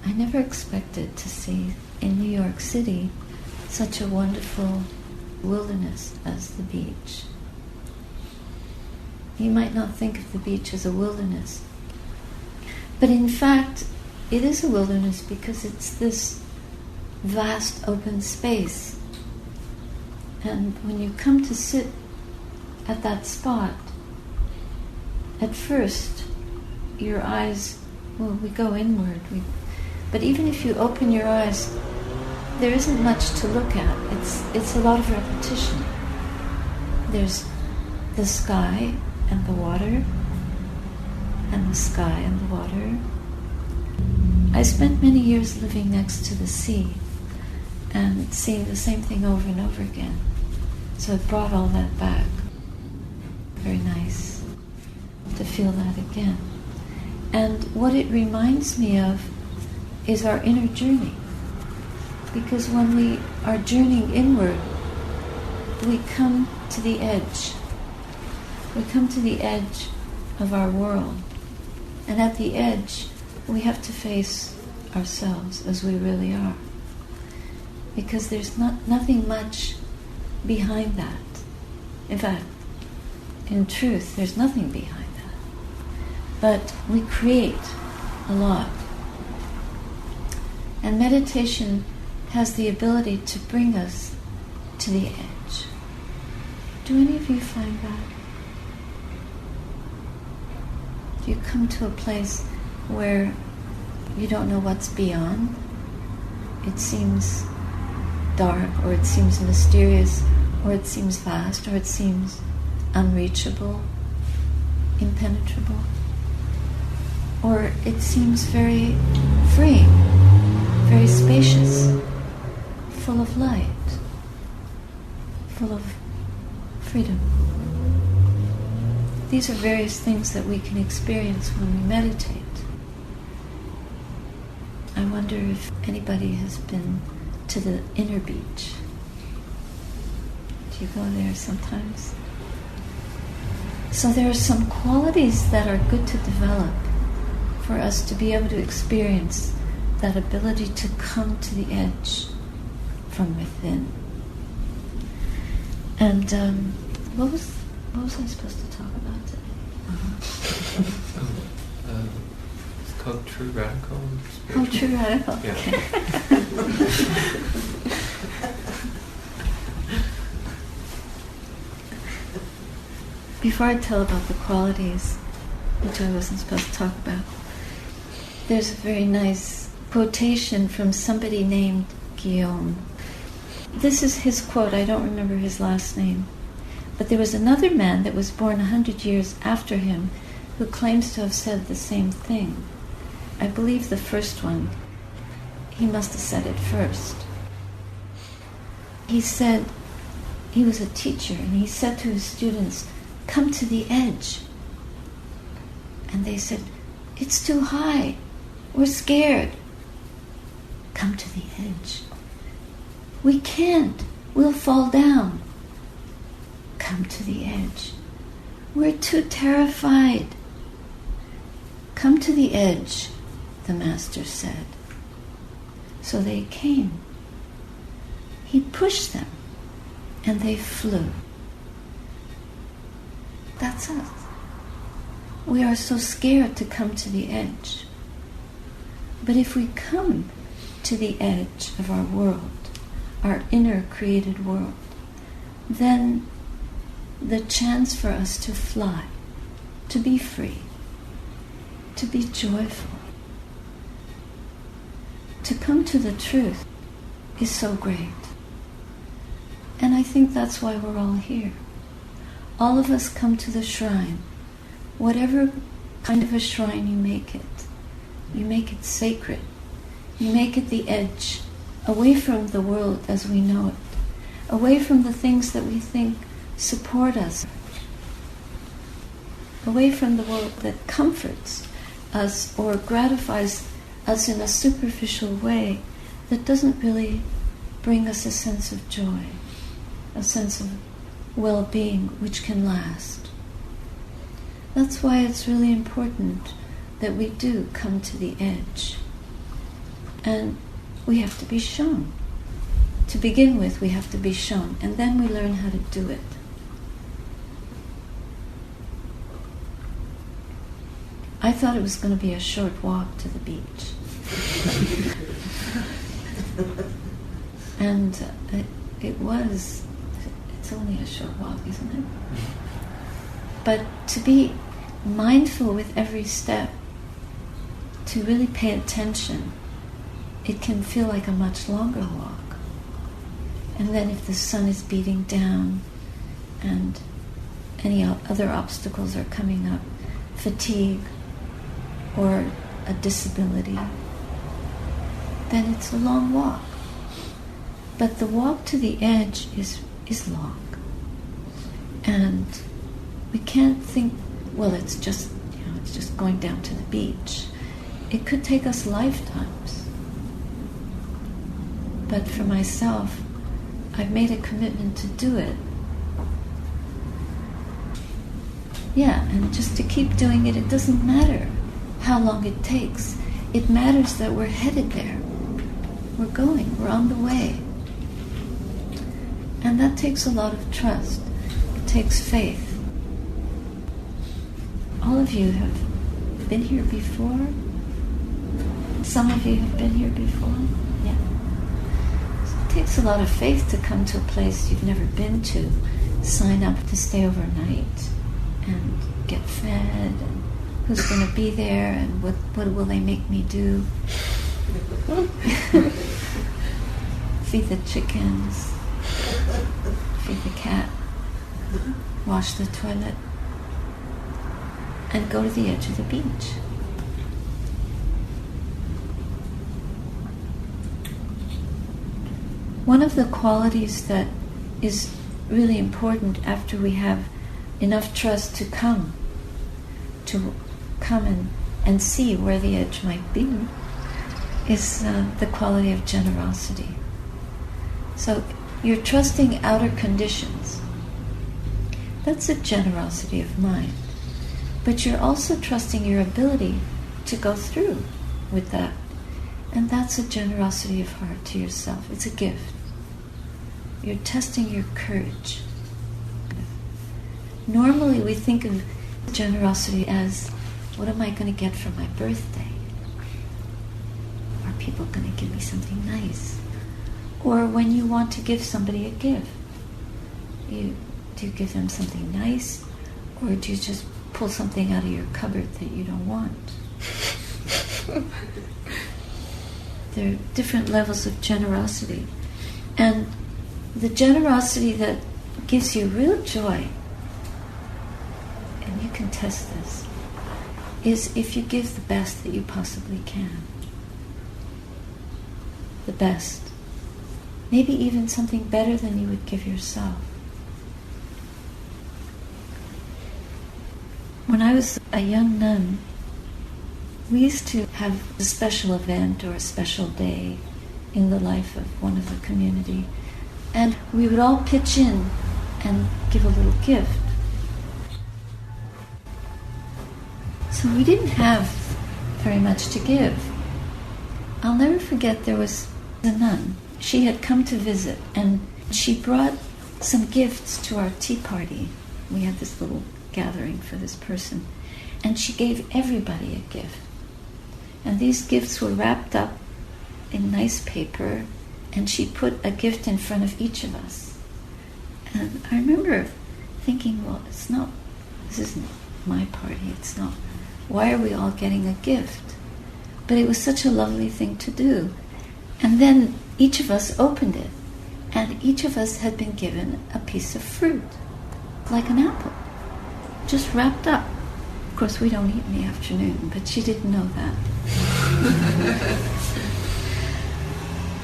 I never expected to see in New York City such a wonderful wilderness as the beach. You might not think of the beach as a wilderness, but in fact it is a wilderness because it's this vast open space. And when you come to sit at that spot, at first your eyes, well, we go inward, but even if you open your eyes, there isn't much to look at. It's a lot of repetition. There's the sky and the water, and the sky and the water. I spent many years living next to the sea and seeing the same thing over and over again. So it brought all that back. Very nice to feel that again. And what it reminds me of is our inner journey. Because when we are journeying inward, we come to the edge. We come to the edge of our world. And at the edge, we have to face ourselves as we really are. Because there's nothing much behind that. In fact, in truth, there's nothing behind that. But we create a lot. And meditation has the ability to bring us to the edge. Do any of you find that? Do you come to a place where you don't know what's beyond? It seems dark, or it seems mysterious, or it seems vast, or it seems unreachable, impenetrable, or it seems very free, very spacious, full of light, full of freedom. These are various things that we can experience when we meditate. I wonder if anybody has been to the inner beach. Do you go there sometimes? So there are some qualities that are good to develop for us to be able to experience that ability to come to the edge from within. And what was I supposed to talk about today? It's called True Radical. Oh, True Radical. Yeah. Okay. Before I tell about the qualities, which I wasn't supposed to talk about, there's a very nice quotation from somebody named Guillaume. This is his quote. I don't remember his last name. But there was another man that was born 100 years after him who claims to have said the same thing. I believe the first one. He must have said it first. He said, he was a teacher, and he said to his students, "Come to the edge." And they said, "It's too high. We're scared." "Come to the edge." "We can't. We'll fall down." "Come to the edge." "We're too terrified." "Come to the edge," the master said. So they came. He pushed them, and they flew. That's us. We are so scared to come to the edge. But if we come to the edge of our world, our inner created world, then the chance for us to fly, to be free, to be joyful, to come to the truth is so great. And I think that's why we're all here. All of us come to the shrine, whatever kind of a shrine you make it. You make it sacred. You make it the edge, away from the world as we know it, away from the things that we think support us, away from the world that comforts us or gratifies us in a superficial way that doesn't really bring us a sense of joy, a sense of well-being which can last. That's why it's really important that we do come to the edge. And we have to be shown. To begin with, we have to be shown, and then we learn how to do it. I thought it was going to be a short walk to the beach. And it was. It's only a short walk, isn't it? But to be mindful with every step, to really pay attention, it can feel like a much longer walk. And then if the sun is beating down and any other obstacles are coming up, fatigue or a disability, then it's a long walk. But the walk to the edge is long. And we can't think, well, it's just going down to the beach. It could take us lifetimes. But for myself, I've made a commitment to do it. Yeah, and just to keep doing it, it doesn't matter how long it takes. It matters that we're headed there. We're going, we're on the way. And that takes a lot of trust. It takes faith. All of you have been here before. Some of you have been here before. Yeah. So it takes a lot of faith to come to a place you've never been to, sign up to stay overnight and get fed, and who's going to be there, and what will they make me do? Feed the chickens, feed the cat, wash the toilet, and go to the edge of the beach. One of the qualities that is really important after we have enough trust to come and see where the edge might be is the quality of generosity. So you're trusting outer conditions. That's a generosity of mind. But you're also trusting your ability to go through with that. And that's a generosity of heart to yourself. It's a gift. You're testing your courage. Normally we think of generosity as, what am I going to get for my birthday? Are people going to give me something nice? Or when you want to give somebody a gift, do you give them something nice, or do you just pull something out of your cupboard that you don't want? There are different levels of generosity. And the generosity that gives you real joy, and you can test this, is if you give the best that you possibly can. The best. Maybe even something better than you would give yourself. When I was a young nun, we used to have a special event or a special day in the life of one of the community, and we would all pitch in and give a little gift. So we didn't have very much to give. I'll never forget, there was a nun. She had come to visit, and she brought some gifts to our tea party. We had this little gathering for this person, and she gave everybody a gift. And these gifts were wrapped up in nice paper, and she put a gift in front of each of us. And I remember thinking, well, this isn't my party, it's not, why are we all getting a gift? But it was such a lovely thing to do. And then each of us opened it, and each of us had been given a piece of fruit, like an apple, just wrapped up. Of course, we don't eat in the afternoon, but she didn't know that.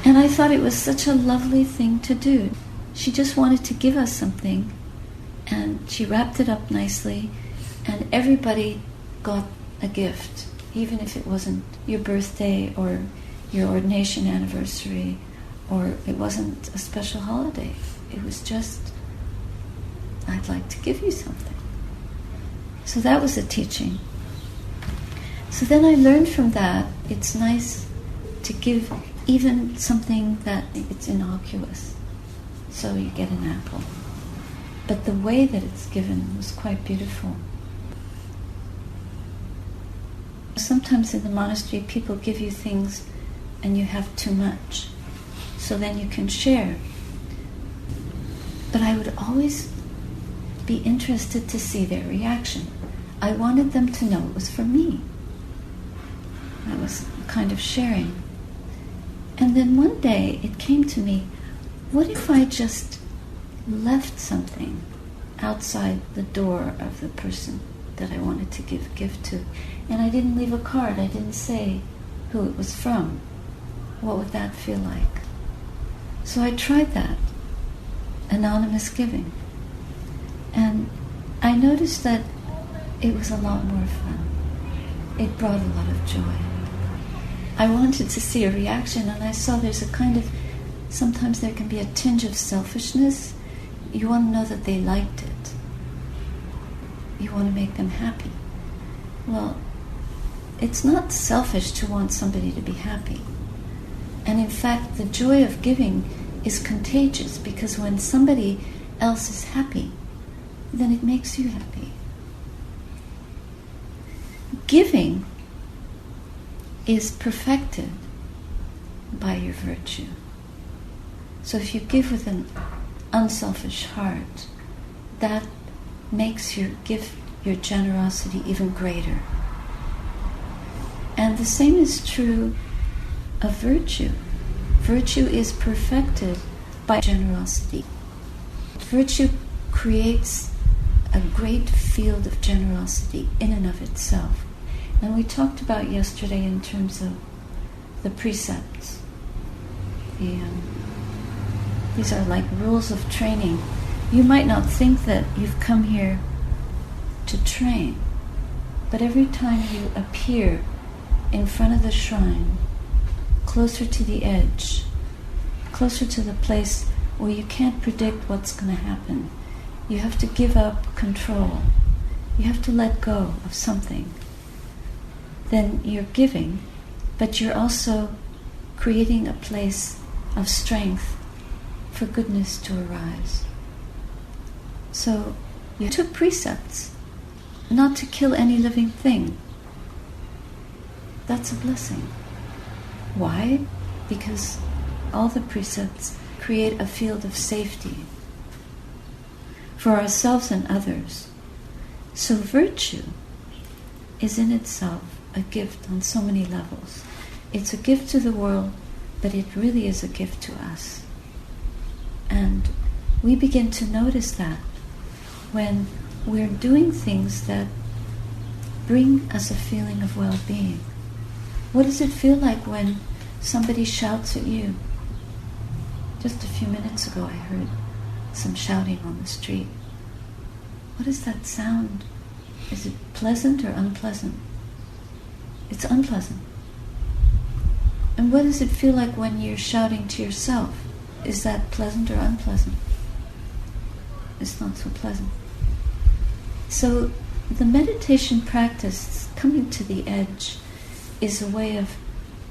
And I thought it was such a lovely thing to do. She just wanted to give us something, and she wrapped it up nicely, and everybody got a gift, even if it wasn't your birthday or your ordination anniversary, or it wasn't a special holiday. It was just, I'd like to give you something. So that was a teaching. So then I learned from that, it's nice to give even something that it's innocuous. So you get an apple. But the way that it's given was quite beautiful. Sometimes in the monastery, people give you things and you have too much. So then you can share. But I would always be interested to see their reaction. I wanted them to know it was for me. I was kind of sharing. And then one day it came to me, what if I just left something outside the door of the person that I wanted to give a gift to, and I didn't leave a card, I didn't say who it was from? What would that feel like? So I tried that, anonymous giving. And I noticed that it was a lot more fun. It brought a lot of joy. I wanted to see a reaction, and I saw there's a kind of, sometimes there can be a tinge of selfishness. You want to know that they liked it. You want to make them happy. Well, it's not selfish to want somebody to be happy. And in fact, the joy of giving is contagious, because when somebody else is happy, then it makes you happy. Giving is perfected by your virtue. So if you give with an unselfish heart, that makes your gift, your generosity even greater. And the same is true of virtue. Virtue is perfected by generosity. Virtue creates a great field of generosity in and of itself. And we talked about yesterday in terms of the precepts. These are like rules of training. You might not think that you've come here to train, but every time you appear in front of the shrine, closer to the edge, closer to the place where you can't predict what's going to happen, you have to give up control. You have to let go of something. Then you're giving, but you're also creating a place of strength for goodness to arise. So you took precepts not to kill any living thing. That's a blessing. Why? Because all the precepts create a field of safety for ourselves and others. So virtue is in itself a gift on so many levels. It's a gift to the world, but it really is a gift to us. And we begin to notice that when we're doing things that bring us a feeling of well-being. What does it feel like when somebody shouts at you? Just a few minutes ago I heard some shouting on the street. What is that sound? Is it pleasant or unpleasant? It's unpleasant. And what does it feel like when you're shouting to yourself? Is that pleasant or unpleasant? It's not so pleasant. So the meditation practice, coming to the edge, is a way of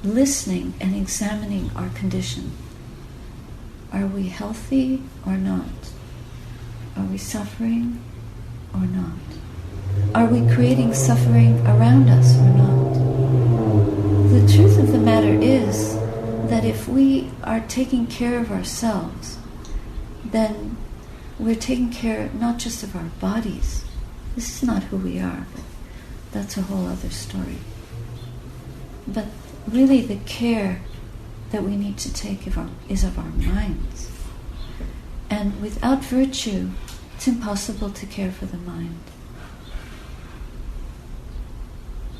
listening and examining our condition. Are we healthy or not? Are we suffering or not? Are we creating suffering around us or not? The truth of the matter is that if we are taking care of ourselves, then we're taking care not just of our bodies. This is not who we are, but that's a whole other story. But really the care that we need to take is of our minds. And without virtue, it's impossible to care for the mind.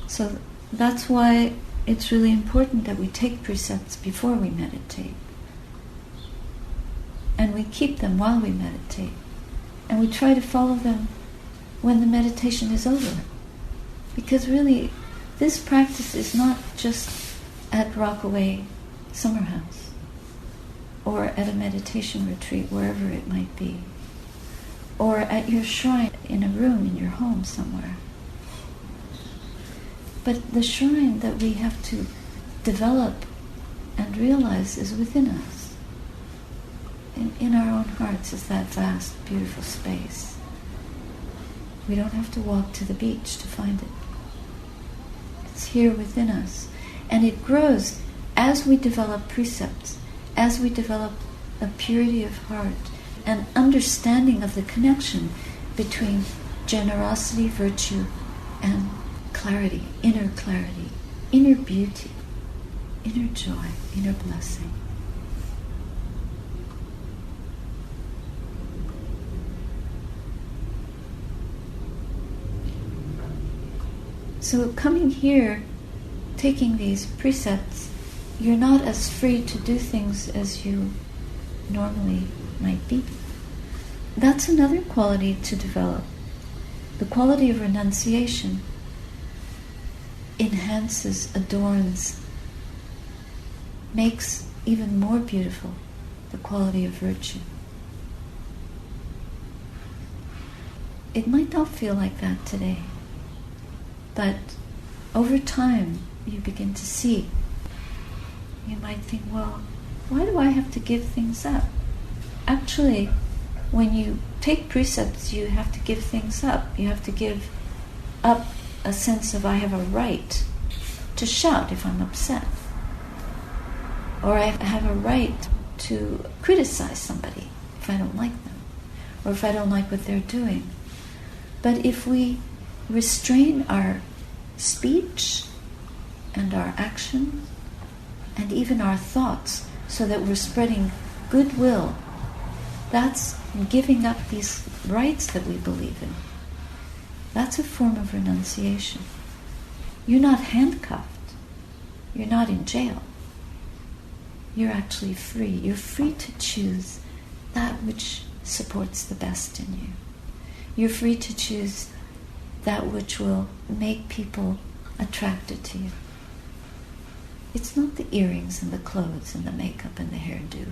So that's why it's really important that we take precepts before we meditate. And we keep them while we meditate. And we try to follow them when the meditation is over. Because really, this practice is not just at Rockaway Summer House or at a meditation retreat, wherever it might be, or at your shrine in a room in your home somewhere. But the shrine that we have to develop and realize is within us. In our own hearts is that vast, beautiful space. We don't have to walk to the beach to find it. It's here within us. And it grows as we develop precepts, as we develop a purity of heart, an understanding of the connection between generosity, virtue, and clarity, inner beauty, inner joy, inner blessing. So coming here, taking these precepts, you're not as free to do things as you normally might be. That's another quality to develop. The quality of renunciation enhances, adorns, makes even more beautiful the quality of virtue. It might not feel like that today, but over time you begin to see. You might think, well, why do I have to give things up? Actually, when you take precepts, you have to give things up. You have to give up a sense of I have a right to shout if I'm upset. Or I have a right to criticize somebody if I don't like them, or if I don't like what they're doing. But if we restrain our speech and our action and even our thoughts so that we're spreading goodwill, that's giving up these rights that we believe in. That's a form of renunciation. You're not handcuffed. You're not in jail. You're actually free. You're free to choose that which supports the best in you. You're free to choose that which will make people attracted to you. It's not the earrings and the clothes and the makeup and the hairdo.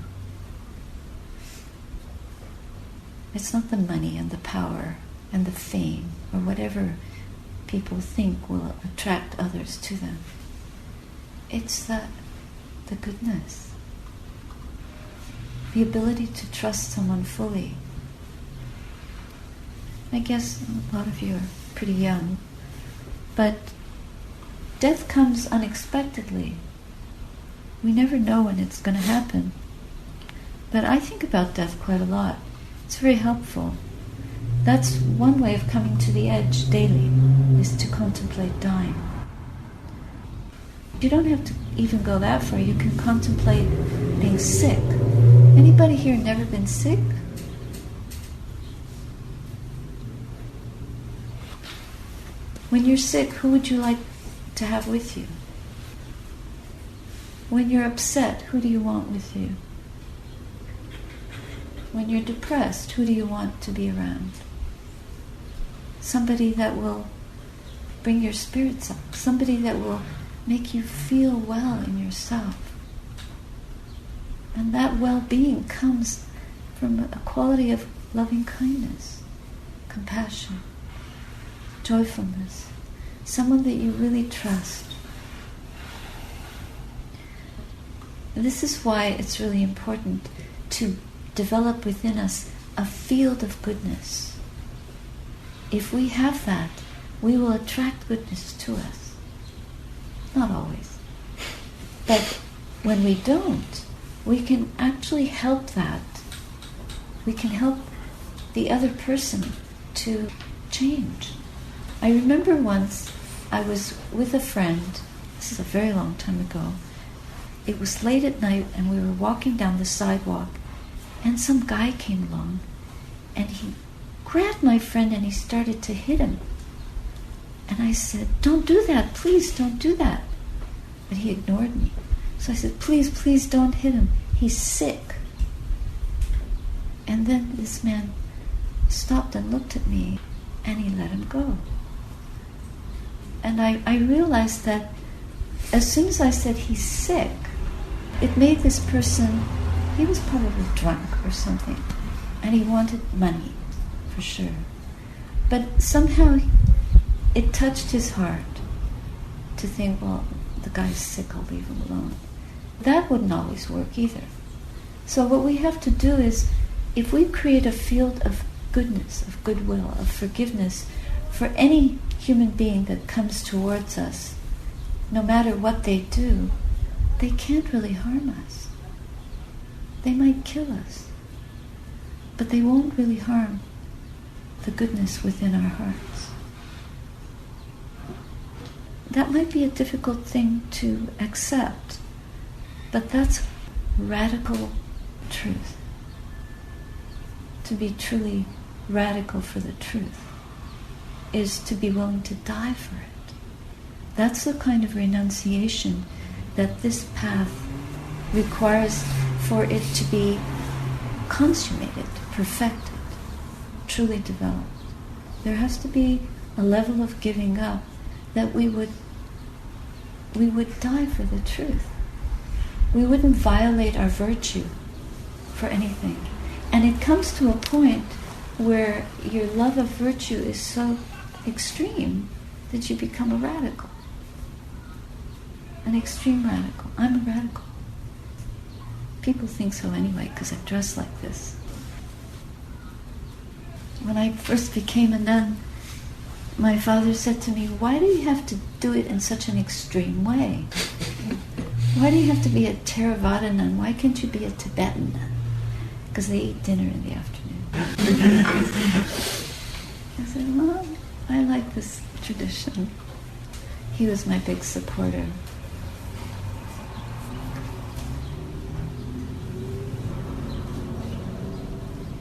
It's not the money and the power and the fame or whatever people think will attract others to them. It's the goodness. The ability to trust someone fully. I guess a lot of you are pretty young, but death comes unexpectedly. We never know when it's going to happen. But I think about death quite a lot. It's very helpful. That's one way of coming to the edge daily, is to contemplate dying. You don't have to even go that far. You can contemplate being sick. Anybody here never been sick? When you're sick, who would you like to have with you? When you're upset, who do you want with you? When you're depressed, who do you want to be around? Somebody that will bring your spirits up. Somebody that will make you feel well in yourself. And that well-being comes from a quality of loving kindness, compassion, joyfulness. Someone that you really trust. This is why it's really important to develop within us a field of goodness. If we have that, we will attract goodness to us. Not always. But when we don't, we can actually help that. We can help the other person to change. I remember once I was with a friend, this is a very long time ago. It was late at night and we were walking down the sidewalk and some guy came along and he grabbed my friend and he started to hit him. And I said, "Don't do that, please don't do that." But he ignored me. So I said, please don't hit him. He's sick." And then this man stopped and looked at me and he let him go. And I realized that as soon as I said he's sick, it made this person, he was probably drunk or something, and he wanted money, for sure. But somehow it touched his heart to think, well, the guy's sick, I'll leave him alone. that wouldn't always work either. So what we have to do is, if we create a field of goodness, of goodwill, of forgiveness for any human being that comes towards us, no matter what they do, they can't really harm us. They might kill us, but they won't really harm the goodness within our hearts. That might be a difficult thing to accept, but that's radical truth. To be truly radical for the truth is to be willing to die for it. That's the kind of renunciation that this path requires for it to be consummated, perfected, truly developed. There has to be a level of giving up that we would die for the truth. We wouldn't violate our virtue for anything. And it comes to a point where your love of virtue is so extreme that you become a radical. An extreme radical. I'm a radical. People think so anyway, because I dress like this. When I first became a nun, my father said to me, "Why do you have to do it in such an extreme way? Why do you have to be a Theravada nun? Why can't you be a Tibetan nun?" Because they eat dinner in the afternoon. I said, "Well, I like this tradition." He was my big supporter.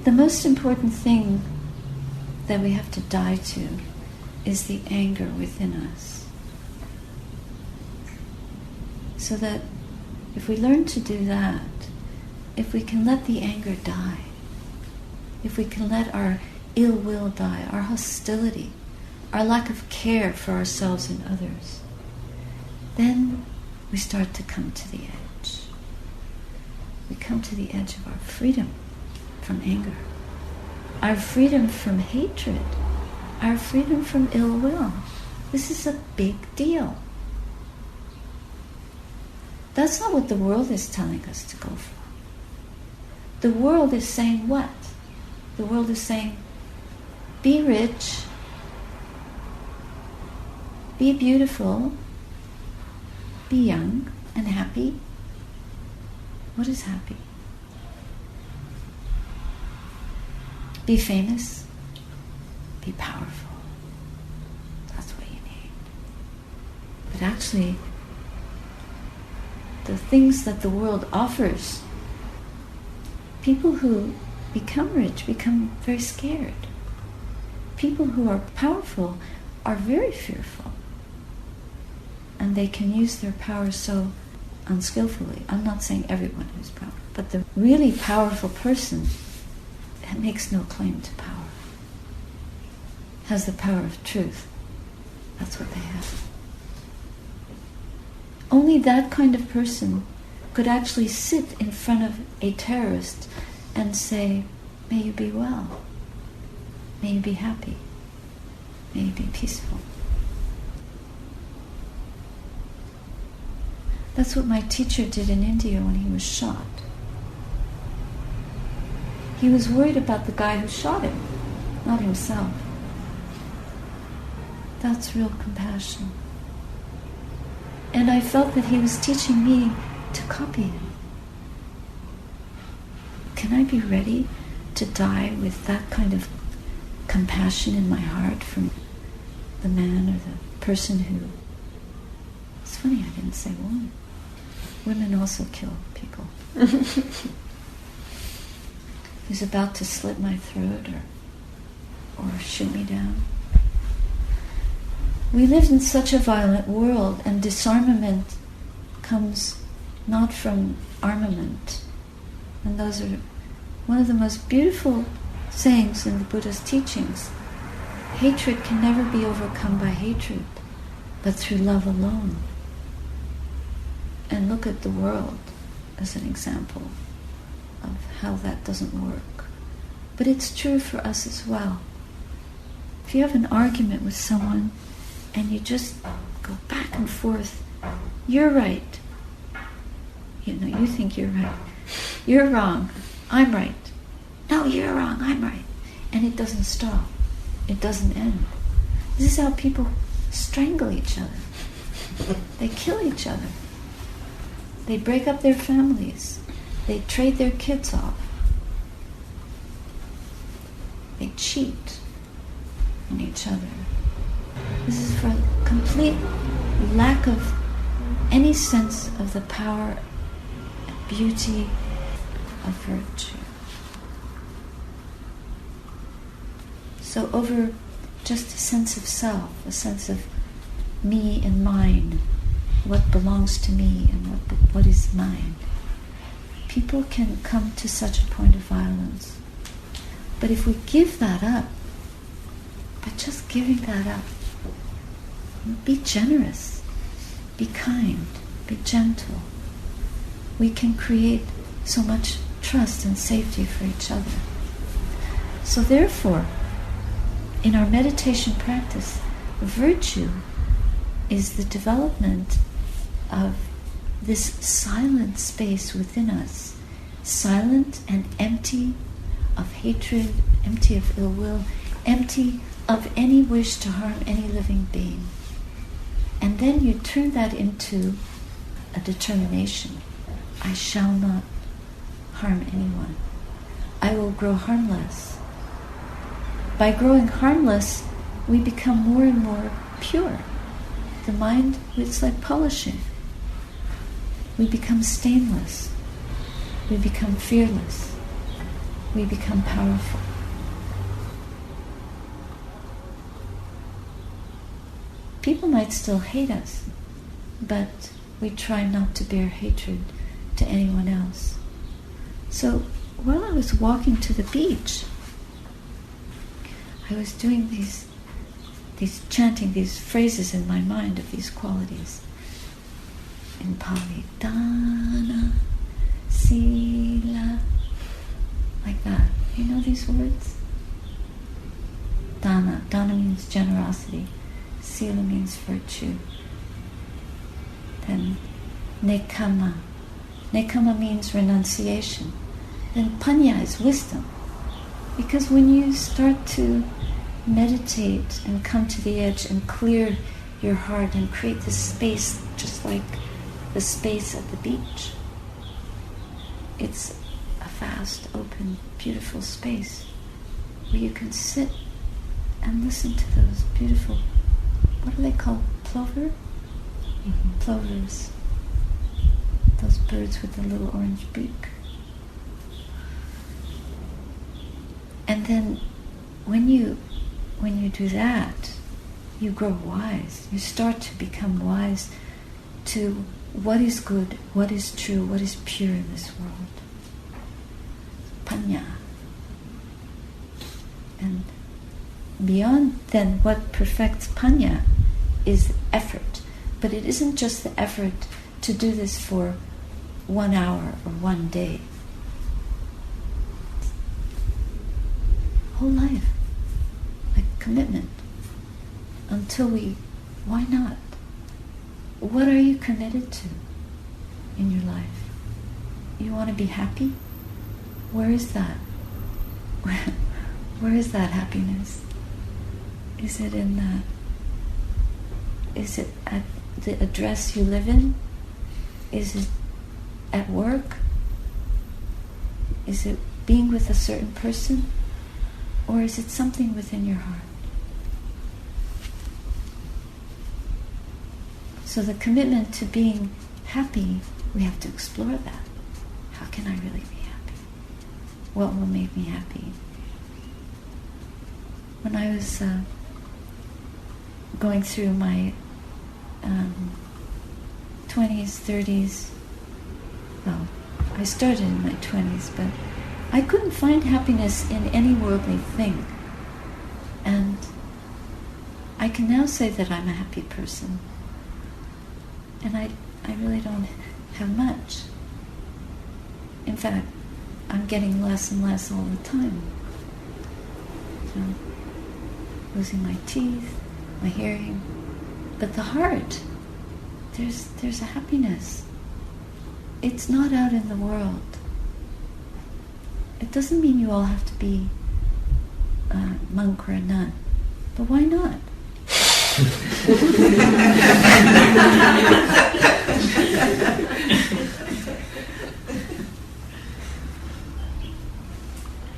The most important thing that we have to die to is the anger within us. So that if we learn to do that, if we can let the anger die, if we can let our ill will die, our hostility, our lack of care for ourselves and others, then we start to come to the edge. We come to the edge of our freedom from anger, our freedom from hatred, our freedom from ill will. This is a big deal. That's not what the world is telling us to go for. The world is saying what? The world is saying, be rich, be beautiful, be young and happy. What is happy? Be famous, be powerful. That's what you need. But actually, the things that the world offers, people who become rich become very scared. People who are powerful are very fearful. And they can use their power so unskillfully. I'm not saying everyone who's powerful, but the really powerful person makes no claim to power. Has the power of truth. That's what they have. Only that kind of person could actually sit in front of a terrorist and say, "May you be well. May you be happy. May you be peaceful." That's what my teacher did in India when he was shot. He was worried about the guy who shot him, not himself. That's real compassion. And I felt that he was teaching me to copy him. Can I be ready to die with that kind of compassion in my heart from the man or the person who... It's funny I didn't say woman. Women also kill people. Who's about to slit my throat or shoot me down. We live in such a violent world, and disarmament comes not from armament. And those are one of the most beautiful sayings in the Buddha's teachings. Hatred can never be overcome by hatred, but through love alone. And look at the world as an example of how that doesn't work. But it's true for us as well. If you have an argument with someone and you just go back and forth, you're right, You think you're right. You're wrong. I'm right. No, you're wrong. I'm right. And it doesn't stop. It doesn't end. This is how people strangle each other. They kill each other. They break up their families. They trade their kids off. They cheat on each other. This is for complete lack of any sense of the power and beauty of virtue. So over just a sense of self, a sense of me and mine, what belongs to me and what is mine, people can come to such a point of violence. But if we give that up, by just giving that up, be generous, be kind, be gentle, we can create so much trust and safety for each other. So therefore, in our meditation practice, virtue is the development of this silent space within us, silent and empty of hatred, empty of ill will, empty of any wish to harm any living being. And then you turn that into a determination. I shall not harm anyone. I will grow harmless. By growing harmless, we become more and more pure. The mind, it's like polishing. We become stainless. We become fearless. We become powerful. People might still hate us, but we try not to bear hatred to anyone else. So while I was walking to the beach, I was doing these chanting these phrases in my mind of these qualities. In Pali, dana, sila, like that. You know these words? Dana means generosity. Sila means virtue. Then nekama. Nekama means renunciation. Then panya is wisdom. Because when you start to meditate and come to the edge and clear your heart and create this space just like the space at the beach, it's a vast, open, beautiful space where you can sit and listen to those beautiful, what are they called? Plover? Mm-hmm. Plovers. Those birds with the little orange beak. And then when you do that, you grow wise. You start to become wise to what is good, what is true, what is pure in this world. Panya. And beyond then what perfects panya is effort. But it isn't just the effort to do this for 1 hour or 1 day. Whole life. Like commitment. Until why not? What are you committed to in your life? You want to be happy? Where is that? Where is that happiness? Is it at the address you live in? Is it at work? Is it being with a certain person? Or is it something within your heart? So the commitment to being happy, we have to explore that. How can I really be happy? What will make me happy? When I was going through my 20s, 30s, well, I started in my 20s, but I couldn't find happiness in any worldly thing. And I can now say that I'm a happy person. And I really don't have much. In fact, I'm getting less and less all the time. So, losing my teeth, my hearing. But the heart, there's a happiness. it's not out in the world. It doesn't mean you all have to be a monk or a nun, but why not?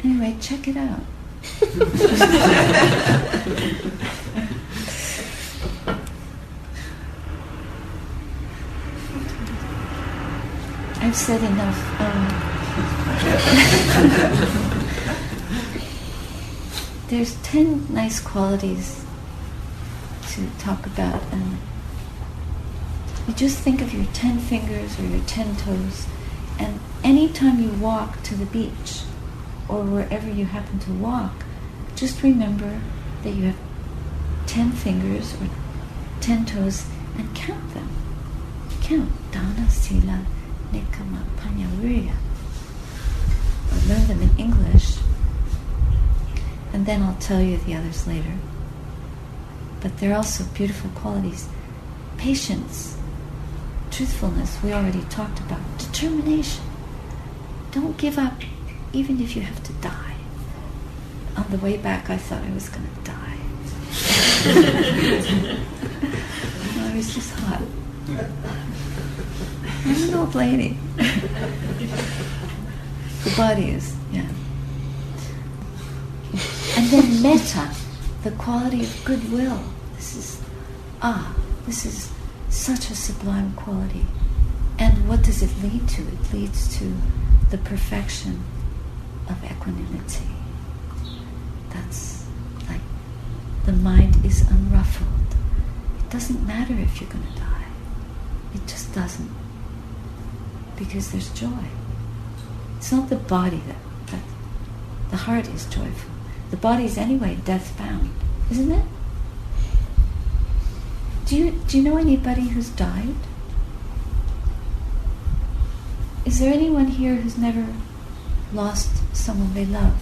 Anyway, check it out. I've said enough. There's 10 nice qualities to talk about, and you just think of your 10 fingers or your 10 toes, and anytime you walk to the beach or wherever you happen to walk, just remember that you have 10 fingers or 10 toes and count them. Count. Dana, Sila, Nikama, Panya, Virya. I'll learn them in English, and then I'll tell you the others later. But they're also beautiful qualities. Patience, truthfulness, we already talked about. Determination. Don't give up, even if you have to die. On the way back, I thought I was going to die. No, I was just hot. I'm an old lady. The body is, yeah. And then metta, the quality of goodwill. This is such a sublime quality. And what does it lead to? It leads to the perfection of equanimity. That's like the mind is unruffled. It doesn't matter if you're going to die. It just doesn't. Because there's joy. It's not the body that the heart is joyful. The body is anyway death-bound, isn't it? Do you know anybody who's died? Is there anyone here who's never lost someone they love?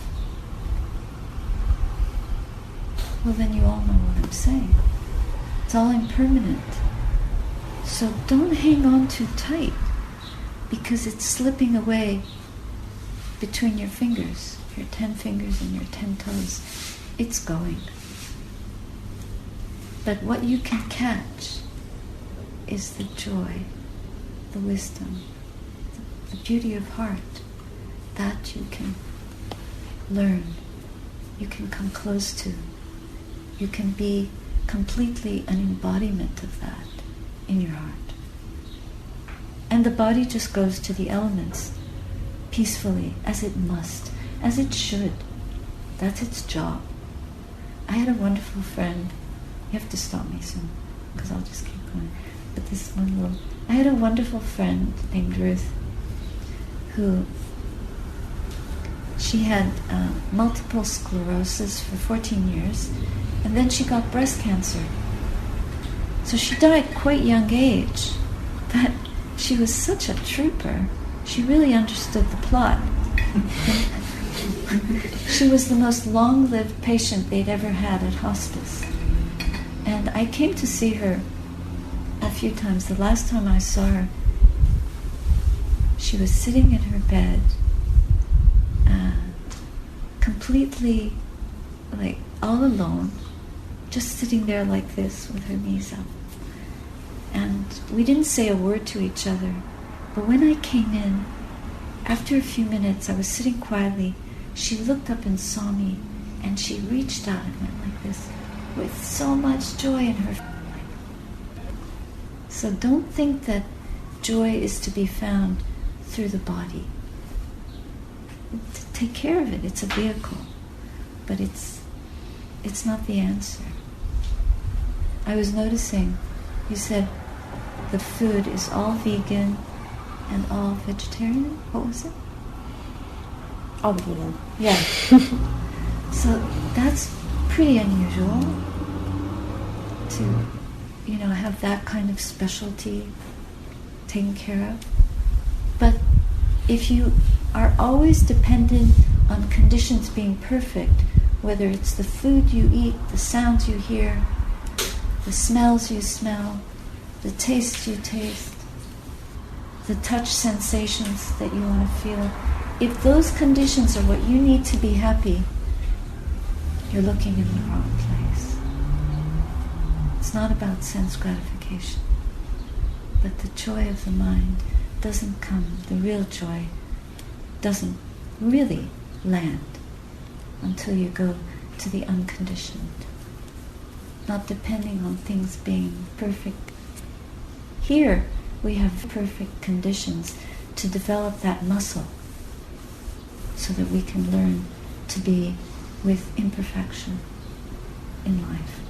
Well, then you all know what I'm saying. It's all impermanent. So don't hang on too tight, because it's slipping away between your fingers, your 10 fingers and your 10 toes. It's going. But what you can catch is the joy, the wisdom, the beauty of heart. That you can learn, you can come close to. You can be completely an embodiment of that in your heart. And the body just goes to the elements peacefully, as it must, as it should. That's its job. I had a wonderful friend. You have to stop me soon, because I'll just keep going. But this one little... I had a wonderful friend named Ruth, who... She had multiple sclerosis for 14 years, and then she got breast cancer. So she died quite young age, but she was such a trooper. She really understood the plot. She was the most long-lived patient they'd ever had at hospice. And I came to see her a few times. The last time I saw her, she was sitting in her bed, completely, like, all alone, just sitting there like this with her knees up. And we didn't say a word to each other. But when I came in, after a few minutes, I was sitting quietly. She looked up and saw me, and she reached out and went like this, with so much joy in her. So don't think that joy is to be found through the body. Take care of it. It's a vehicle, but it's not the answer. I was noticing, you said the food is all vegan and all vegetarian. What was it? All vegan. Yeah. So that's pretty unusual to, have that kind of specialty taken care of. But if you are always dependent on conditions being perfect, whether it's the food you eat, the sounds you hear, the smells you smell, the taste you taste, the touch sensations that you want to feel, if those conditions are what you need to be happy, you're looking in the wrong place. It's not about sense gratification, but the joy of the mind doesn't come, the real joy doesn't really land until you go to the unconditioned, not depending on things being perfect. Here we have perfect conditions to develop that muscle so that we can learn to be with imperfection in life.